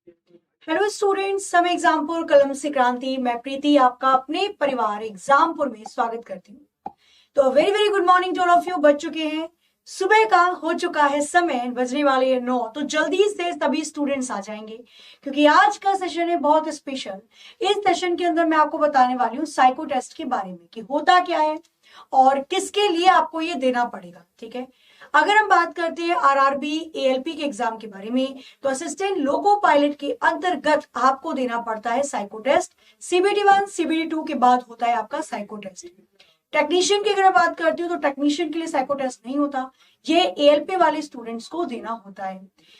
Hello students, समय एग्जामपुर कलम से क्रांति। मैं प्रीति आपका अपने परिवार एग्जामपुर में स्वागत करती हूँ। तो very very good morning to all of you. बज चुके हैं सुबह का, हो चुका है समय, बजने वाले हैं 9। तो जल्दी से सभी स्टूडेंट्स आ जाएंगे क्योंकि आज का सेशन है बहुत स्पेशल। इस सेशन के अंदर मैं आपको बताने वाली हूँ साइको टेस्ट के बारे में कि होता क्या है और किसके लिए आपको ये देना पड़ेगा। ठीक है, अगर हम बात करते हैं आरआरबी एएलपी के एग्जाम के बारे में, तो असिस्टेंट लोको पायलट के अंतर्गत आपको देना पड़ता है साइको टेस्ट। सीबीटी 1 सीबीटी 2 के बाद होता है आपका साइको टेस्ट। टेक्नीशियन की अगर बात करती हूँ तो टेक्नीशियन के लिए साइको टेस्ट नहीं होता, ये एएलपी वाले स्टूडेंट्स को देना होता है।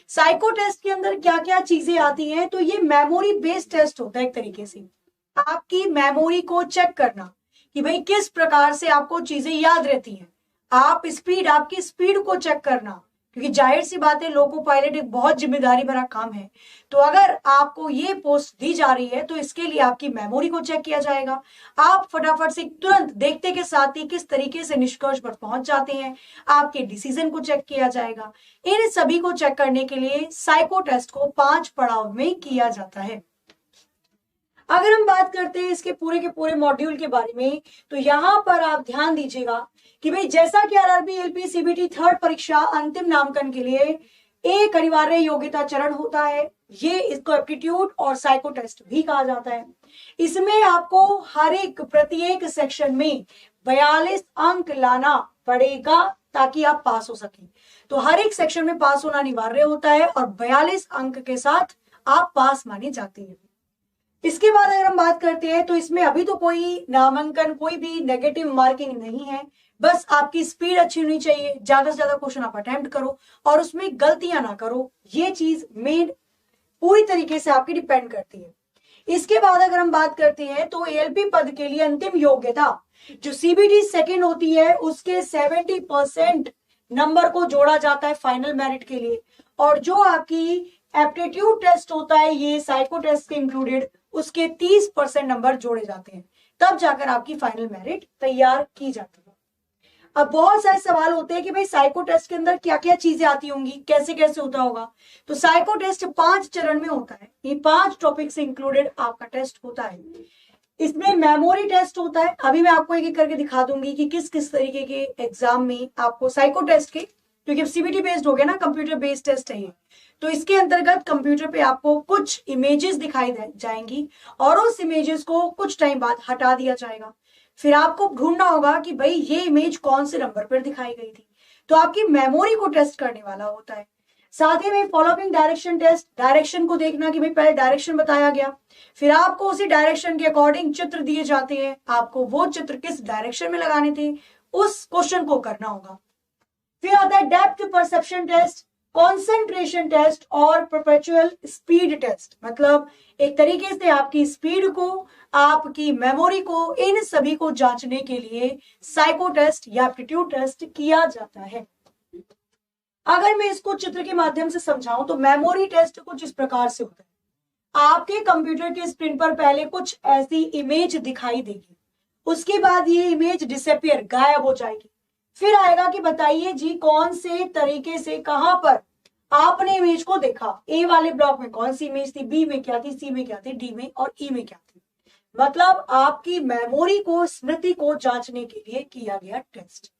साइको टेस्ट के अंदर क्या क्या चीजें आती हैं, तो ये मेमोरी बेस्ड टेस्ट होता है। एक तरीके से आपकी मेमोरी को चेक करना कि भाई किस प्रकार से आपको चीजें याद रहती हैं। आपकी स्पीड को चेक करना, क्योंकि जाहिर सी बात है लोको पायलट एक बहुत जिम्मेदारी भरा काम है। तो अगर आपको ये पोस्ट दी जा रही है तो इसके लिए आपकी मेमोरी को चेक किया जाएगा। आप फटाफट से तुरंत देखते के साथ ही किस तरीके से निष्कर्ष पर पहुंच जाते हैं, आपके डिसीजन को चेक किया जाएगा। इन सभी को चेक करने के लिए साइको टेस्ट को 5 पड़ाव में किया जाता है। अगर हम बात करते हैं इसके पूरे के पूरे मॉड्यूल के बारे में, तो यहां पर आप ध्यान दीजिएगा कि भाई जैसा कि आरआरबी एलपी सीबीटी थर्ड परीक्षा अंतिम नामांकन के लिए एक अनिवार्य योग्यता चरण होता है, ये इसको एप्टीट्यूड और साइको टेस्ट भी कहा जाता है। इसमें आपको हर एक प्रत्येक सेक्शन में 42 अंक लाना पड़ेगा ताकि आप पास हो सके। तो हर एक सेक्शन में पास होना अनिवार्य होता है और 42 अंक के साथ आप पास माने जाते हैं। इसके बाद अगर हम बात करते हैं तो इसमें अभी तो कोई नामांकन, कोई भी नेगेटिव मार्किंग नहीं है। बस आपकी स्पीड अच्छी होनी चाहिए, ज्यादा से ज्यादा क्वेश्चन आप अटेम्प्ट करो और उसमें गलतियां ना करो। ये चीज मेन पूरी तरीके से आपकी डिपेंड करती है। इसके बाद अगर हम बात करते हैं तो एएलपी पद के लिए अंतिम योग्यता जो सीबीटी सेकेंड होती है उसके 70% नंबर को जोड़ा जाता है फाइनल मेरिट के लिए, और जो आपकी एप्टीट्यूड टेस्ट होता है ये साइको टेस्ट के इंक्लूडेड, उसके 30% नंबर जोड़े जाते हैं, तब जाकर आपकी फाइनल मेरिट तैयार की जाती है। अब बहुत सारे सवाल होते हैं कि भाई साइको टेस्ट के अंदर क्या क्या चीजें आती होंगी, कैसे कैसे होता होगा। तो साइको टेस्ट 5 चरण में होता है, ये 5 टॉपिक से इंक्लूडेड आपका टेस्ट होता है। इसमें मेमोरी टेस्ट होता है, अभी मैं आपको एक एक करके दिखा दूंगी कि किस किस तरीके के एग्जाम में आपको साइको टेस्ट के, क्योंकि सीबीटी बेस्ड हो गया ना, कंप्यूटर बेस्ड टेस्ट है ये, तो इसके अंतर्गत कंप्यूटर पे आपको कुछ इमेजेस दिखाई जाएंगी और उस इमेजेस को कुछ टाइम बाद हटा दिया जाएगा। फिर आपको ढूंढना होगा कि भाई ये इमेज कौन से नंबर पर दिखाई गई थी, तो आपकी मेमोरी को टेस्ट करने वाला होता है। साथ ही में फॉलोइंग डायरेक्शन टेस्ट, डायरेक्शन को देखना कि भाई पहले डायरेक्शन बताया गया, फिर आपको उसी डायरेक्शन के अकॉर्डिंग चित्र दिए जाते हैं, आपको वो चित्र किस डायरेक्शन में लगाने थे उस क्वेश्चन को करना होगा। फिर आता है depth perception test, concentration test और परपेचुअल स्पीड टेस्ट। मतलब एक तरीके से आपकी स्पीड को, आपकी मेमोरी को, इन सभी को जांचने के लिए साइको टेस्ट या एप्टीट्यूड टेस्ट किया जाता है। अगर मैं इसको चित्र के माध्यम से समझाऊं तो मेमोरी टेस्ट कुछ इस प्रकार से होता है। आपके कंप्यूटर के स्क्रीन पर पहले कुछ ऐसी इमेज दिखाई देगी, उसके बाद ये इमेज डिसअपियर, गायब हो जाएगी। फिर आएगा कि बताइए जी कौन से तरीके से कहां पर आपने इमेज को देखा, ए वाले ब्लॉक में कौन सी इमेज थी, बी में क्या थी, सी में क्या थी, डी में और ई में क्या थी। मतलब आपकी मेमोरी को, स्मृति को जांचने के लिए किया गया टेस्ट।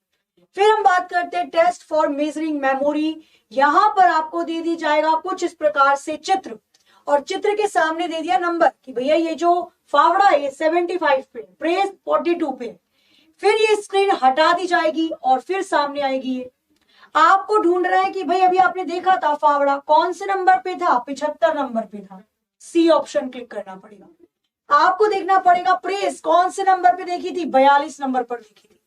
फिर हम बात करते हैं टेस्ट फॉर मेजरिंग मेमोरी। यहां पर आपको दे दी जाएगा कुछ इस प्रकार से चित्र, और चित्र के सामने दे दिया नंबर कि भैया ये जो फावड़ा है 75 पे, प्रेस 42 पे। फिर ये स्क्रीन हटा दी जाएगी और फिर सामने आएगी ये, आपको ढूंढ रहा है कि भाई अभी आपने देखा था फावड़ा कौन से नंबर पे था, 75 नंबर पे था, सी ऑप्शन क्लिक करना पड़ेगा। आपको देखना पड़ेगा प्रेस कौन से नंबर पे देखी थी, 42 नंबर पर देखी थी।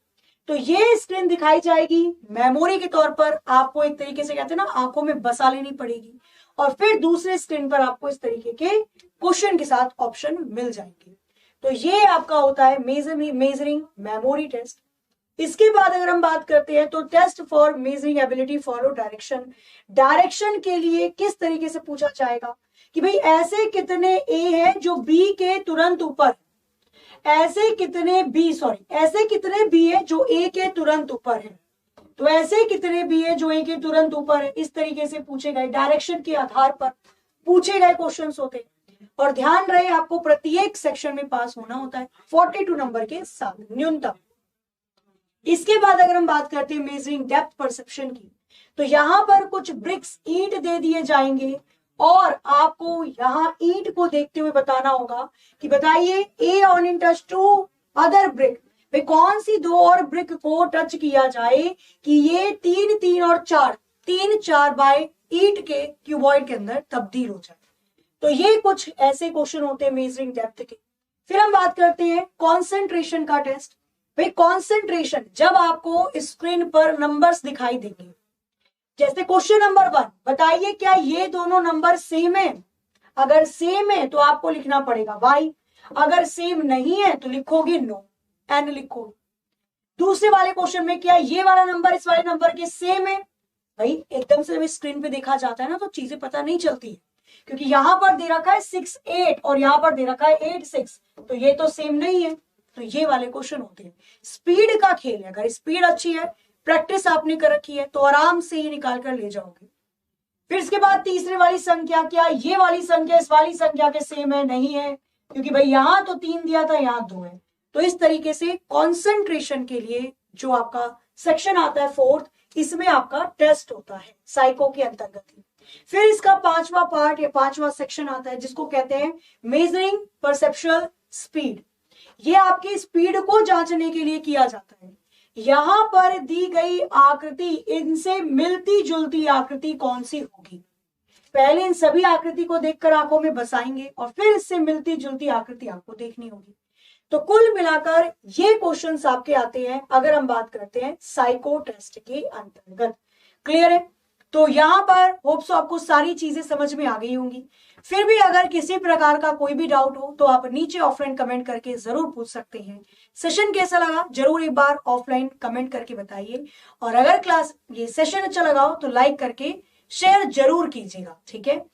तो ये स्क्रीन दिखाई जाएगी मेमोरी के तौर पर, आपको एक तरीके से कहते हैं ना आंखों में बसा लेनी पड़ेगी, और फिर दूसरे स्क्रीन पर आपको इस तरीके के क्वेश्चन के साथ ऑप्शन मिल जाएंगे। तो ये आपका होता है मेजरिंग मेमोरी टेस्ट। इसके बाद अगर हम बात करते हैं तो test for measuring ability follow direction. Direction के लिए किस तरीके से पूछा जाएगा कि भाई ऐसे कितने ए है जो बी के तुरंत ऊपर, ऐसे कितने बी है जो ए के तुरंत ऊपर है, तो ऐसे कितने बी है जो ए के तुरंत ऊपर है। इस तरीके से पूछे गए डायरेक्शन के आधार पर पूछे गए क्वेश्चंस होते हैं। और ध्यान रहे आपको प्रत्येक सेक्शन में पास होना होता है 42 नंबर के साथ न्यूनतम। इसके बाद अगर हम बात करते हैं मेजरिंग डेप्थ परसेप्शन की, तो यहां पर कुछ ब्रिक्स ईंट दे दिए जाएंगे और आपको यहां ईंट को देखते हुए बताना होगा कि बताइए A on in touch to other brick, वे कौन सी दो और ब्रिक को टच किया जाए कि ये 3 3 और 4 3 4 बाय ईंट के क्यूबॉइड के अंदर तब्दील हो जाए। तो ये कुछ ऐसे क्वेश्चन होते हैं मेजरिंग डेप्थ के। फिर हम बात करते हैं कॉन्सेंट्रेशन का टेस्ट। भाई कॉन्सेंट्रेशन, जब आपको स्क्रीन पर नंबर्स दिखाई देंगे, जैसे क्वेश्चन नंबर 1, बताइए क्या ये दोनों नंबर सेम है? अगर सेम है तो आपको लिखना पड़ेगा y, अगर सेम नहीं है तो लिखोगे नो, n लिखो। दूसरे वाले क्वेश्चन में क्या ये वाला नंबर इस वाले नंबर के सेम है? भाई एकदम से जब स्क्रीन पे देखा जाता है ना तो चीजें पता नहीं चलती है, क्योंकि यहां पर दे रखा है 6 8 और यहां पर दे रखा है 8 6, तो ये तो सेम नहीं है। तो ये वाले क्वेश्चन होते हैं। स्पीड का खेल है, अगर स्पीड अच्छी है, प्रैक्टिस आपने कर रखी है, तो आराम से ये निकाल कर ले जाओगे। फिर इसके बाद तीसरे वाली संख्या, क्या ये वाली संख्या इस वाली संख्या के सेम है? नहीं है, क्योंकि भाई यहां तो 3 दिया था, यहां 2 है। तो इस तरीके से कॉन्सेंट्रेशन के लिए जो आपका सेक्शन आता है 4th, इसमें आपका टेस्ट होता है साइको के अंतर्गत। फिर इसका 5वां पार्ट या 5वां सेक्शन आता है जिसको कहते हैं मेजरिंग परसेप्चुअल स्पीड। ये आपकी स्पीड को जांचने के लिए किया जाता है। यहां पर दी गई आकृति, इनसे मिलती जुलती आकृति कौन सी होगी? पहले इन सभी आकृति को देखकर आंखों में बसाएंगे और फिर इससे मिलती जुलती आकृति आपको देखनी होगी। तो कुल मिलाकर ये क्वेश्चंस आपके आते हैं अगर हम बात करते हैं साइको टेस्ट के अंतर्गत। क्लियर है? तो यहां पर होप्स आपको सारी चीजें समझ में आ गई होंगी। फिर भी अगर किसी प्रकार का कोई भी डाउट हो तो आप नीचे ऑफलाइन कमेंट करके जरूर पूछ सकते हैं। सेशन कैसा लगा जरूर एक बार ऑफलाइन कमेंट करके बताइए, और अगर क्लास ये सेशन अच्छा लगा हो तो लाइक करके शेयर जरूर कीजिएगा। ठीक है?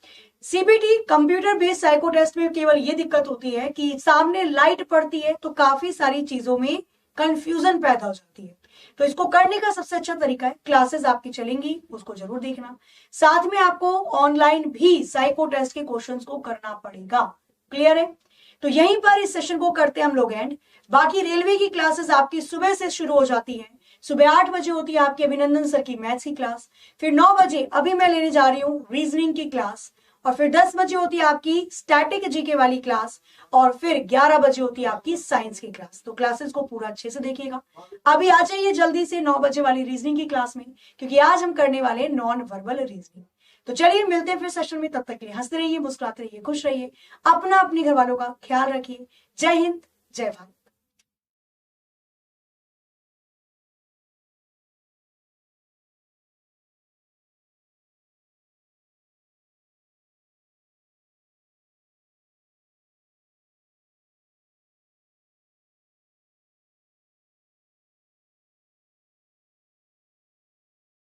CBT computer based psycho test में केवल ये दिक्कत होती है कि सामने लाइट पड़ती है तो काफी सारी चीजों में कंफ्यूजन पैदा हो जाती है। तो इसको करने का सबसे अच्छा तरीका है, क्लासेस आपकी चलेंगी उसको जरूर देखना, साथ में आपको ऑनलाइन भी साइको टेस्ट के क्वेश्चंस को करना पड़ेगा। क्लियर है? तो यहीं पर इस सेशन को करते हैं हम लोग एंड। बाकी रेलवे की क्लासेस आपकी सुबह से शुरू हो जाती है। सुबह 8 बजे होती है आपकी अभिनंदन सर की मैथ्स की क्लास, फिर 9 बजे अभी मैं लेने जा रही हूँ रीजनिंग की क्लास, और फिर 10 बजे होती है आपकी स्टैटिक जीके वाली क्लास, और फिर 11 बजे होती है आपकी साइंस की क्लास। तो क्लासेस को पूरा अच्छे से देखिएगा। अभी आ जाइए जल्दी से 9 बजे वाली रीजनिंग की क्लास में, क्योंकि आज हम करने वाले हैं नॉन वर्बल रीजनिंग। तो चलिए मिलते हैं फिर सेशन में, तब तक के लिए हंसते रहिए, मुस्कुराते रहिए, खुश रहिए, अपना अपने घर वालों का ख्याल रखिए। जय हिंद, जय भारत।